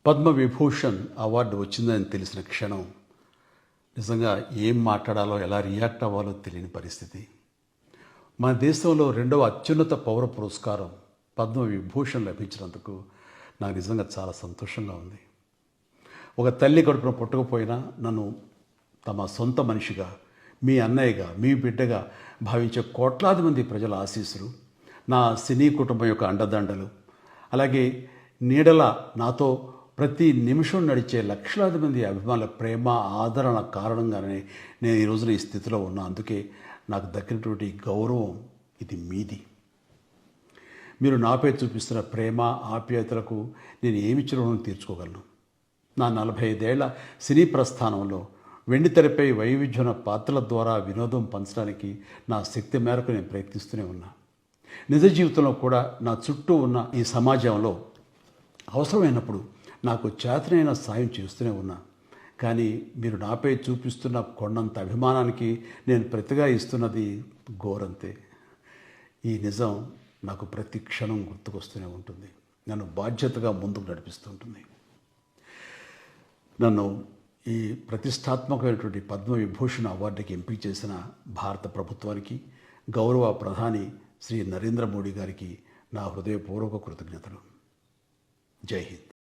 Padma Vibhushan award వచ్చిందని తెలిసిన క్షణం నిజంగా ఏం మాట్లాడాలో ఎలా రియాక్ట్ అవ్వాలో తెలియని పరిస్థితి. మన దేశంలో రెండవ అత్యున్నత పౌర పురస్కారం పద్మవిభూషణ్ లభించినందుకు నాకు నిజంగా చాలా సంతోషంగా ఉంది. ఒక తల్లి కడుపున పుట్టకపోయినా నన్ను తమ సొంత మనిషిగా, మీ అన్నయ్యగా, మీ బిడ్డగా భావించే కోట్లాది మంది ప్రజల ఆశీస్సులు, నా సినీ కుటుంబం యొక్క అండదండలు, అలాగే నీడల నాతో ప్రతి నిమిషం నడిచే లక్షలాది మంది అభిమానుల ప్రేమ, ఆదరణ కారణంగానే నేను ఈ రోజున ఈ స్థితిలో ఉన్నా. అందుకే నాకు దక్కినటువంటి గౌరవం ఇది మీది. మీరు నాపై చూపిస్తున్న ప్రేమ, ఆప్యాయతలకు నేను ఏమి రుణం తీర్చుకోగలను? నా 45 ఏళ్ల సినీ ప్రస్థానంలో వెండితెరపై వైవిధ్యమైన పాత్రల ద్వారా వినోదం పంచడానికి నా శక్తి మేరకు నేను ప్రయత్నిస్తూనే ఉన్నా. నిజ జీవితంలో కూడా నా చుట్టూ ఉన్న ఈ సమాజంలో అవసరమైనప్పుడు నాకు చేతనైన సాయం చేస్తూనే ఉన్నా. కానీ మీరు నాపై చూపిస్తున్న కొండంత అభిమానానికి నేను ప్రతిగా ఇస్తున్నది గోరంతే. ఈ నిజం నాకు ప్రతి క్షణం గుర్తుకొస్తూనే ఉంటుంది, నన్ను బాధ్యతగా ముందుకు నడిపిస్తుంటుంది. నన్ను ఈ ప్రతిష్టాత్మకమైనటువంటి పద్మవిభూషణ్ అవార్డుకి ఎంపిక చేసిన భారత ప్రభుత్వానికి, గౌరవ ప్రధాని శ్రీ నరేంద్ర మోడీ గారికి నా హృదయపూర్వక కృతజ్ఞతలు. జై హింద్.